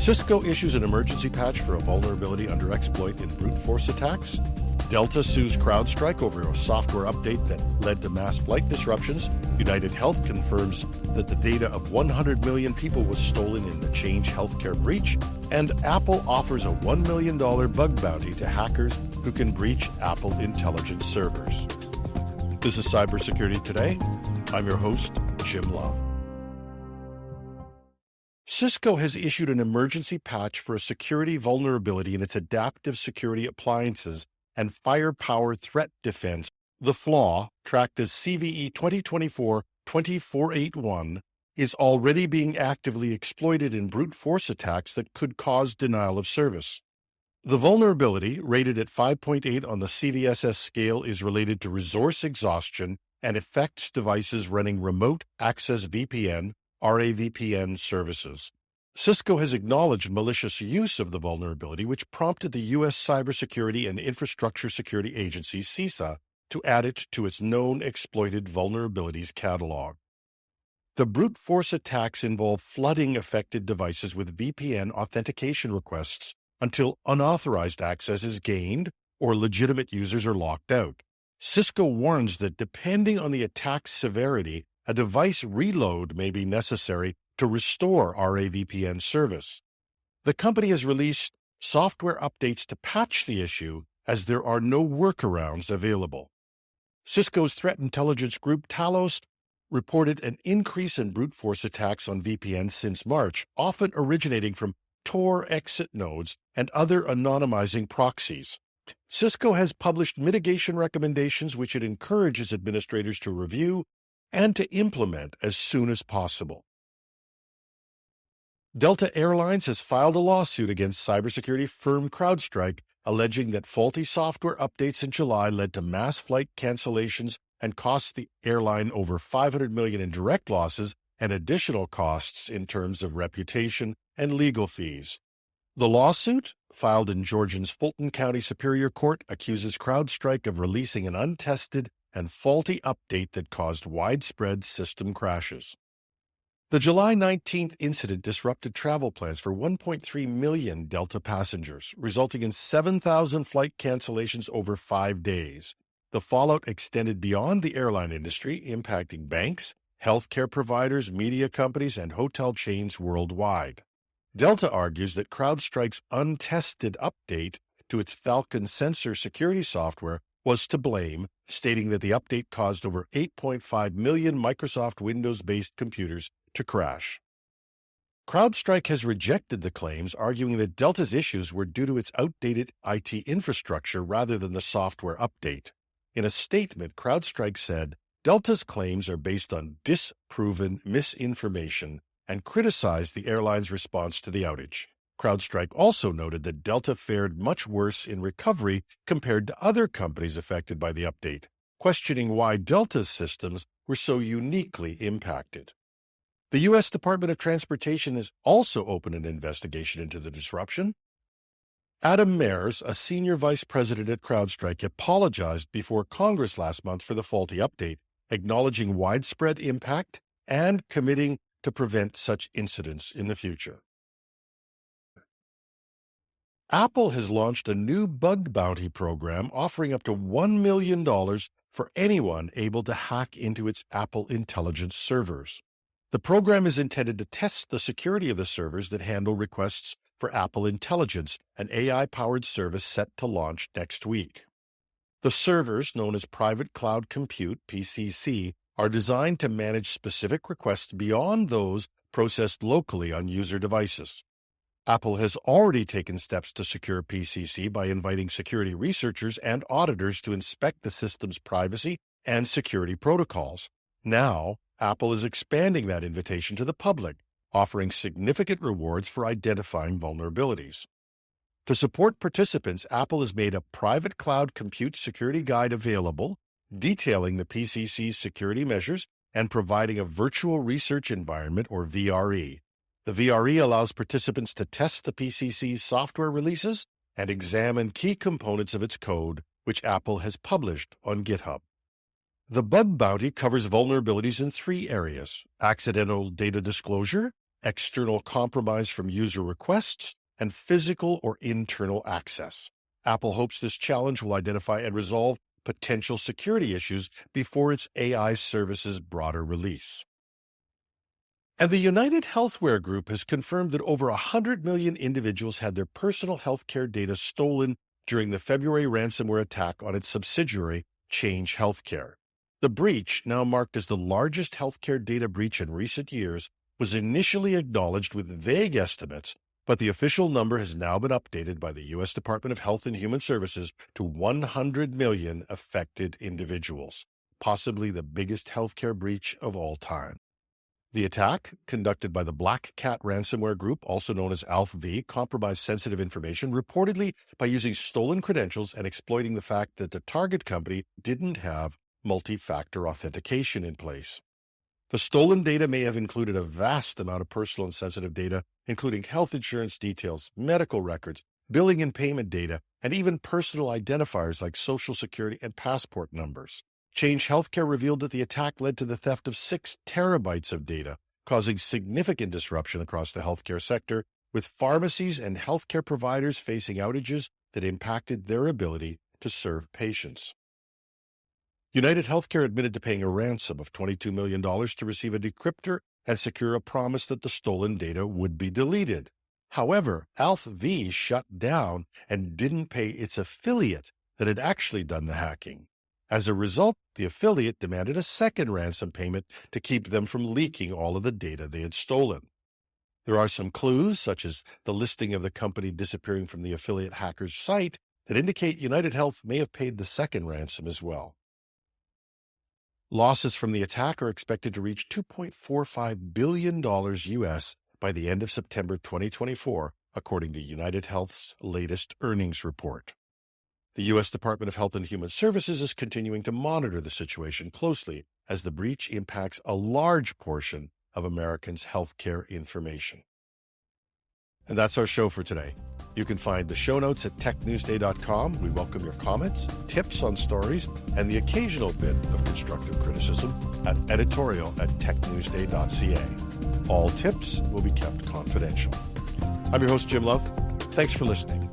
Cisco issues an emergency patch for a vulnerability under exploit in brute force attacks. Delta sues CrowdStrike over a software update that led to mass flight disruptions. UnitedHealth confirms that the data of 100 million people was stolen in the Change Healthcare breach. And Apple offers a $1 million bug bounty to hackers who can breach Apple intelligence servers. This is Cybersecurity Today. I'm your host, Jim Love. Cisco has issued an emergency patch for a security vulnerability in its adaptive security appliances and firepower threat defense. The flaw, tracked as CVE 2024-2481, is already being actively exploited in brute force attacks that could cause denial of service. The vulnerability, rated at 5.8 on the CVSS scale, is related to resource exhaustion and affects devices running remote access VPN, RAVPN services. Cisco has acknowledged malicious use of the vulnerability, which prompted the U.S. Cybersecurity and Infrastructure Security Agency, CISA, to add it to its known exploited vulnerabilities catalog. The brute force attacks involve flooding affected devices with VPN authentication requests until unauthorized access is gained or legitimate users are locked out. Cisco warns that depending on the attack's severity, a device reload may be necessary to restore RAVPN service. The company has released software updates to patch the issue, as there are no workarounds available. Cisco's threat intelligence group Talos reported an increase in brute force attacks on VPNs since March, often originating from Tor exit nodes and other anonymizing proxies. Cisco has published mitigation recommendations which it encourages administrators to review and to implement as soon as possible. Delta Airlines has filed a lawsuit against cybersecurity firm CrowdStrike, alleging that faulty software updates in July led to mass flight cancellations and cost the airline over $500 million in direct losses and additional costs in terms of reputation and legal fees. The lawsuit, filed in Georgia's Fulton County Superior Court, accuses CrowdStrike of releasing an untested and faulty update that caused widespread system crashes. The July 19th incident disrupted travel plans for 1.3 million Delta passengers, resulting in 7,000 flight cancellations over 5 days. The fallout extended beyond the airline industry, impacting banks, healthcare providers, media companies, and hotel chains worldwide. Delta argues that CrowdStrike's untested update to its Falcon sensor security software was to blame, stating that the update caused over 8.5 million Microsoft Windows-based computers to crash. CrowdStrike has rejected the claims, arguing that Delta's issues were due to its outdated IT infrastructure rather than the software update. In a statement, CrowdStrike said, Delta's claims are based on disproven misinformation and criticized the airline's response to the outage. CrowdStrike also noted that Delta fared much worse in recovery compared to other companies affected by the update, questioning why Delta's systems were so uniquely impacted. The U.S. Department of Transportation has also opened an investigation into the disruption. Adam Mayers, a senior vice president at CrowdStrike, apologized before Congress last month for the faulty update, acknowledging widespread impact and committing to prevent such incidents in the future. Apple has launched a new bug bounty program offering up to $1 million for anyone able to hack into its Apple intelligence servers. The program is intended to test the security of the servers that handle requests for Apple Intelligence, an AI-powered service set to launch next week. The servers, known as Private Cloud Compute, PCC, are designed to manage specific requests beyond those processed locally on user devices. Apple has already taken steps to secure PCC by inviting security researchers and auditors to inspect the system's privacy and security protocols. Now, Apple is expanding that invitation to the public, offering significant rewards for identifying vulnerabilities. To support participants, Apple has made a private cloud compute security guide available, detailing the PCC's security measures and providing a virtual research environment, or VRE. The VRE allows participants to test the PCC's software releases and examine key components of its code, which Apple has published on GitHub. The bug bounty covers vulnerabilities in 3 areas: accidental data disclosure, external compromise from user requests, and physical or internal access. Apple hopes this challenge will identify and resolve potential security issues before its AI service's broader release. And the UnitedHealth Group has confirmed that over 100 million individuals had their personal healthcare data stolen during the February ransomware attack on its subsidiary, Change Healthcare. The breach, now marked as the largest healthcare data breach in recent years, was initially acknowledged with vague estimates, but the official number has now been updated by the U.S. Department of Health and Human Services to 100 million affected individuals, possibly the biggest healthcare breach of all time. The attack, conducted by the Black Cat ransomware group, also known as ALPH-V, compromised sensitive information, reportedly by using stolen credentials and exploiting the fact that the target company didn't have multi-factor authentication in place. The stolen data may have included a vast amount of personal and sensitive data, including health insurance details, medical records, billing and payment data, and even personal identifiers like Social Security and passport numbers. Change Healthcare revealed that the attack led to the theft of 6 terabytes of data, causing significant disruption across the healthcare sector, with pharmacies and healthcare providers facing outages that impacted their ability to serve patients. UnitedHealthcare admitted to paying a ransom of $22 million to receive a decryptor and secure a promise that the stolen data would be deleted. However, ALPH-V shut down and didn't pay its affiliate that had actually done the hacking. As a result, the affiliate demanded a second ransom payment to keep them from leaking all of the data they had stolen. There are some clues, such as the listing of the company disappearing from the affiliate hacker's site, that indicate UnitedHealth may have paid the second ransom as well. Losses from the attack are expected to reach $2.45 billion U.S. by the end of September 2024, according to UnitedHealth's latest earnings report. The U.S. Department of Health and Human Services is continuing to monitor the situation closely as the breach impacts a large portion of Americans' healthcare information. And that's our show for today. You can find the show notes at technewsday.com. We welcome your comments, tips on stories, and the occasional bit of constructive criticism at editorial@technewsday.ca. All tips will be kept confidential. I'm your host, Jim Love. Thanks for listening.